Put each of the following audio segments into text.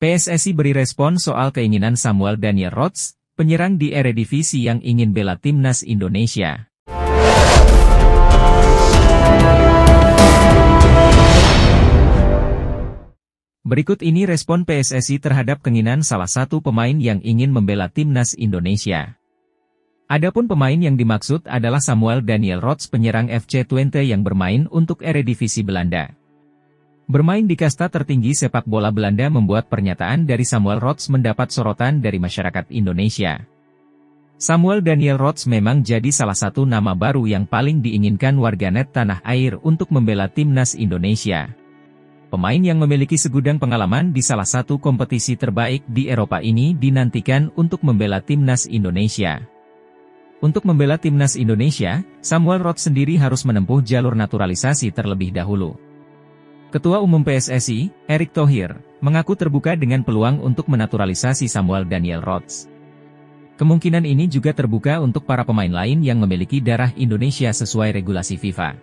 PSSI beri respon soal keinginan Samuel Daniel Rods, penyerang di Eredivisie yang ingin bela timnas Indonesia. Berikut ini respon PSSI terhadap keinginan salah satu pemain yang ingin membela timnas Indonesia. Adapun pemain yang dimaksud adalah Samuel Daniel Rods, penyerang FC Twente yang bermain untuk Eredivisie Belanda. Bermain di kasta tertinggi sepak bola Belanda membuat pernyataan dari Samuel Rods mendapat sorotan dari masyarakat Indonesia. Samuel Daniel Rods memang jadi salah satu nama baru yang paling diinginkan warganet tanah air untuk membela timnas Indonesia. Pemain yang memiliki segudang pengalaman di salah satu kompetisi terbaik di Eropa ini dinantikan untuk membela timnas Indonesia. Untuk membela timnas Indonesia, Samuel Rods sendiri harus menempuh jalur naturalisasi terlebih dahulu. Ketua Umum PSSI, Erick Thohir, mengaku terbuka dengan peluang untuk menaturalisasi Samuel Daniel Rods. Kemungkinan ini juga terbuka untuk para pemain lain yang memiliki darah Indonesia sesuai regulasi FIFA.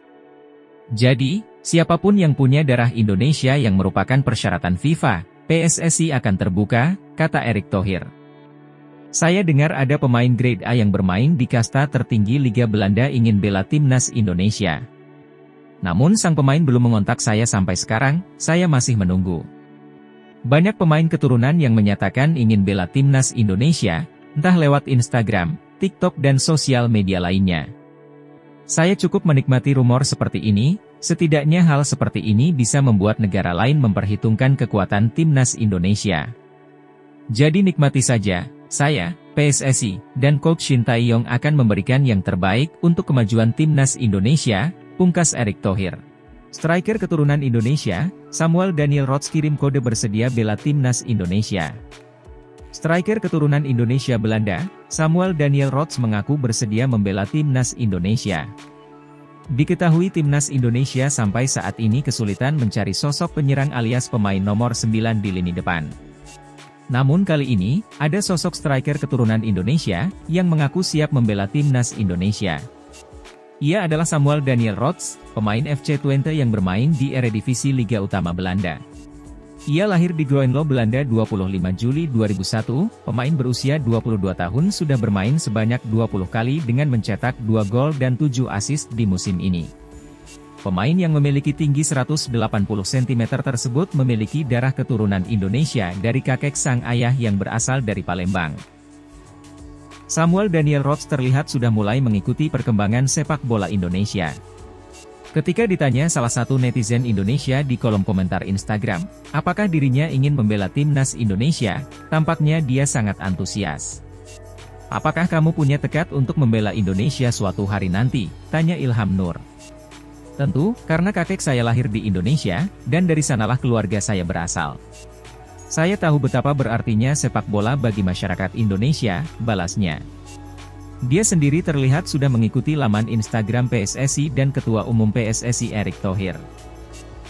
Jadi, siapapun yang punya darah Indonesia yang merupakan persyaratan FIFA, PSSI akan terbuka, kata Erick Thohir. Saya dengar ada pemain grade A yang bermain di kasta tertinggi Liga Belanda ingin bela timnas Indonesia. Namun sang pemain belum mengontak saya sampai sekarang, saya masih menunggu. Banyak pemain keturunan yang menyatakan ingin bela timnas Indonesia, entah lewat Instagram, TikTok dan sosial media lainnya. Saya cukup menikmati rumor seperti ini, setidaknya hal seperti ini bisa membuat negara lain memperhitungkan kekuatan timnas Indonesia. Jadi nikmati saja, saya, PSSI, dan Coach Shin Tae-yong akan memberikan yang terbaik untuk kemajuan timnas Indonesia, pungkas Erick Thohir. Striker keturunan Indonesia, Samuel Daniel Rods kirim kode bersedia bela timnas Indonesia. Striker keturunan Indonesia Belanda, Samuel Daniel Rods mengaku bersedia membela timnas Indonesia. Diketahui timnas Indonesia sampai saat ini kesulitan mencari sosok penyerang alias pemain nomor 9 di lini depan. Namun kali ini, ada sosok striker keturunan Indonesia, yang mengaku siap membela timnas Indonesia. Ia adalah Samuel Daniel Rods, pemain FC Twente yang bermain di Eredivisie Liga Utama Belanda. Ia lahir di Groenlo, Belanda 25 Juli 2001, pemain berusia 22 tahun sudah bermain sebanyak 20 kali dengan mencetak 2 gol dan 7 assist di musim ini. Pemain yang memiliki tinggi 180 cm tersebut memiliki darah keturunan Indonesia dari kakek sang ayah yang berasal dari Palembang. Samuel Daniel Rods terlihat sudah mulai mengikuti perkembangan sepak bola Indonesia. Ketika ditanya salah satu netizen Indonesia di kolom komentar Instagram, apakah dirinya ingin membela timnas Indonesia, tampaknya dia sangat antusias. Apakah kamu punya tekad untuk membela Indonesia suatu hari nanti? Tanya Ilham Nur. Tentu, karena kakek saya lahir di Indonesia, dan dari sanalah keluarga saya berasal. Saya tahu betapa berartinya sepak bola bagi masyarakat Indonesia, balasnya. Dia sendiri terlihat sudah mengikuti laman Instagram PSSI dan Ketua Umum PSSI Erick Thohir.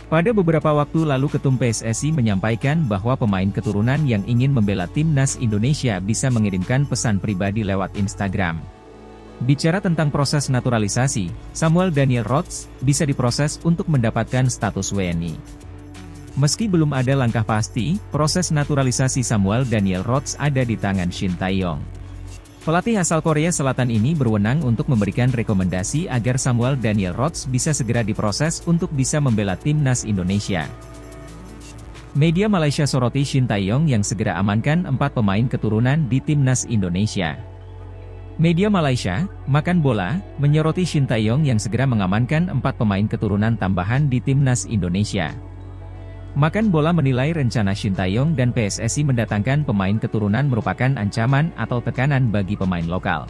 Pada beberapa waktu lalu Ketum PSSI menyampaikan bahwa pemain keturunan yang ingin membela timnas Indonesia bisa mengirimkan pesan pribadi lewat Instagram. Bicara tentang proses naturalisasi, Samuel Daniel Rods bisa diproses untuk mendapatkan status WNI. Meski belum ada langkah pasti, proses naturalisasi Samuel Daniel Rods ada di tangan Shin Tae-yong. Pelatih asal Korea Selatan ini berwenang untuk memberikan rekomendasi agar Samuel Daniel Rods bisa segera diproses untuk bisa membela timnas Indonesia. Media Malaysia soroti Shin Tae-yong yang segera amankan 4 pemain keturunan di timnas Indonesia. Media Malaysia, Makan Bola, menyoroti Shin Tae-yong yang segera mengamankan 4 pemain keturunan tambahan di timnas Indonesia. Makan Bola menilai rencana Shin Tae-yong dan PSSI mendatangkan pemain keturunan merupakan ancaman atau tekanan bagi pemain lokal.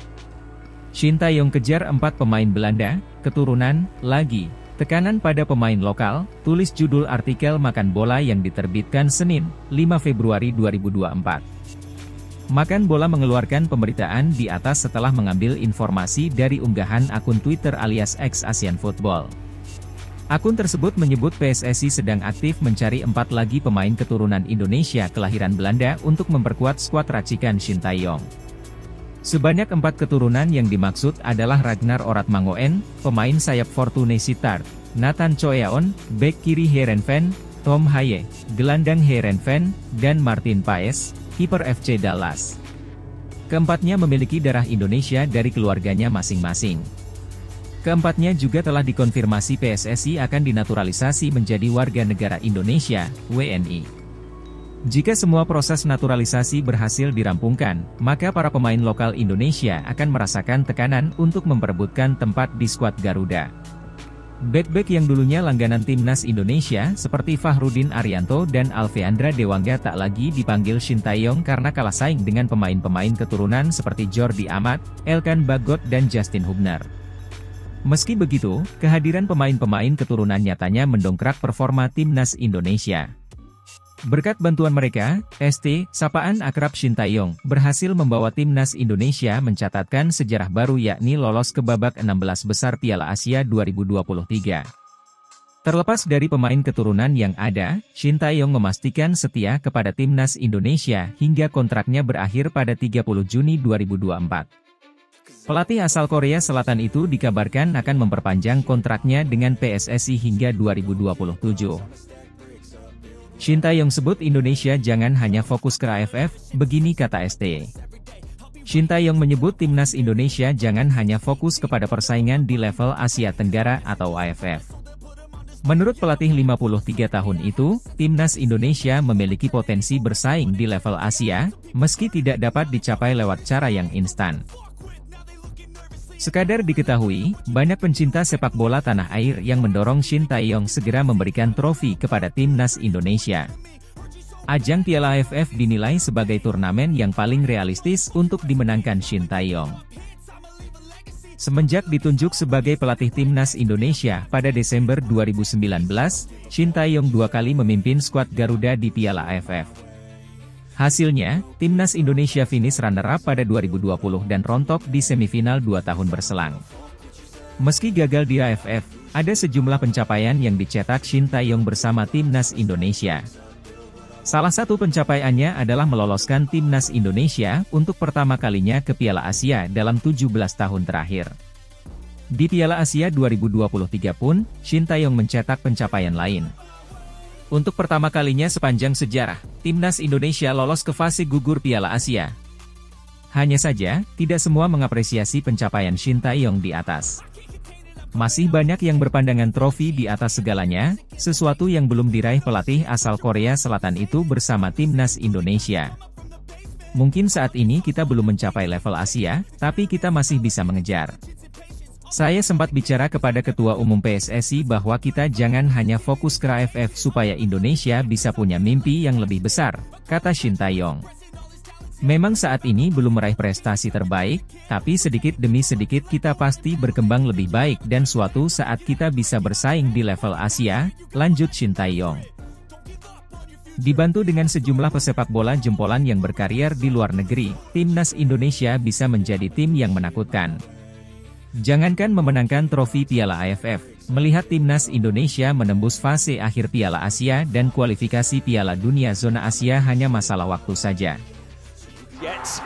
Shin Tae-yong kejar 4 pemain Belanda, keturunan, lagi, tekanan pada pemain lokal, tulis judul artikel Makan Bola yang diterbitkan Senin, 5 Februari 2024. Makan Bola mengeluarkan pemberitaan di atas setelah mengambil informasi dari unggahan akun Twitter alias X Asian Football. Akun tersebut menyebut PSSI sedang aktif mencari 4 lagi pemain keturunan Indonesia kelahiran Belanda untuk memperkuat skuad racikan Shin Tae-yong. Sebanyak 4 keturunan yang dimaksud adalah Ragnar Oratmangoen, pemain sayap Fortune Sittard, Nathan Choeaon, bek kiri Heerenveen, Tom Haye, gelandang Heerenveen, dan Martin Paes, kiper FC Dallas. Keempatnya memiliki darah Indonesia dari keluarganya masing-masing. Keempatnya juga telah dikonfirmasi PSSI akan dinaturalisasi menjadi warga negara Indonesia, WNI. Jika semua proses naturalisasi berhasil dirampungkan, maka para pemain lokal Indonesia akan merasakan tekanan untuk memperebutkan tempat di skuad Garuda. Bek-bek yang dulunya langganan timnas Indonesia seperti Fahrudin Arianto dan Alveandra Dewangga tak lagi dipanggil Shin Tae-yong karena kalah saing dengan pemain-pemain keturunan seperti Jordi Amat, Elkan Bagot dan Justin Hubner. Meski begitu, kehadiran pemain-pemain keturunan nyatanya mendongkrak performa timnas Indonesia. Berkat bantuan mereka, sapaan akrab Shin Tae-yong, berhasil membawa timnas Indonesia mencatatkan sejarah baru yakni lolos ke babak 16 besar Piala Asia 2023. Terlepas dari pemain keturunan yang ada, Shin Tae-yong memastikan setia kepada timnas Indonesia hingga kontraknya berakhir pada 30 Juni 2024. Pelatih asal Korea Selatan itu dikabarkan akan memperpanjang kontraknya dengan PSSI hingga 2027. Shin Tae-yong sebut Indonesia jangan hanya fokus ke AFF, begini kata ST. Shin Tae-yong menyebut timnas Indonesia jangan hanya fokus kepada persaingan di level Asia Tenggara atau AFF. Menurut pelatih 53 tahun itu, timnas Indonesia memiliki potensi bersaing di level Asia, meski tidak dapat dicapai lewat cara yang instan. Sekadar diketahui, banyak pencinta sepak bola tanah air yang mendorong Shin Tae-yong segera memberikan trofi kepada timnas Indonesia. Ajang Piala AFF dinilai sebagai turnamen yang paling realistis untuk dimenangkan Shin Tae-yong. Semenjak ditunjuk sebagai pelatih timnas Indonesia pada Desember 2019, Shin Tae-yong 2 kali memimpin skuad Garuda di Piala AFF. Hasilnya, timnas Indonesia finish runner-up pada 2020 dan rontok di semifinal 2 tahun berselang. Meski gagal di AFF, ada sejumlah pencapaian yang dicetak Shin Tae-yong bersama timnas Indonesia. Salah satu pencapaiannya adalah meloloskan timnas Indonesia untuk pertama kalinya ke Piala Asia dalam 17 tahun terakhir. Di Piala Asia 2023 pun, Shin Tae-yong mencetak pencapaian lain. Untuk pertama kalinya sepanjang sejarah, timnas Indonesia lolos ke fase gugur Piala Asia. Hanya saja, tidak semua mengapresiasi pencapaian Shin Tae-yong di atas. Masih banyak yang berpandangan trofi di atas segalanya, sesuatu yang belum diraih pelatih asal Korea Selatan itu bersama timnas Indonesia. Mungkin saat ini kita belum mencapai level Asia, tapi kita masih bisa mengejar. Saya sempat bicara kepada Ketua Umum PSSI bahwa kita jangan hanya fokus ke AFF supaya Indonesia bisa punya mimpi yang lebih besar, kata Shin Tae-yong. Memang saat ini belum meraih prestasi terbaik, tapi sedikit demi sedikit kita pasti berkembang lebih baik dan suatu saat kita bisa bersaing di level Asia, lanjut Shin Tae-yong. Dibantu dengan sejumlah pesepak bola jempolan yang berkarier di luar negeri, timnas Indonesia bisa menjadi tim yang menakutkan. Jangankan memenangkan trofi Piala AFF, melihat timnas Indonesia menembus fase akhir Piala Asia dan kualifikasi Piala Dunia zona Asia hanya masalah waktu saja. Chance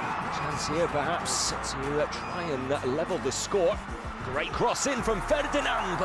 here perhaps to try and level the score. Great cross in from Ferdinand.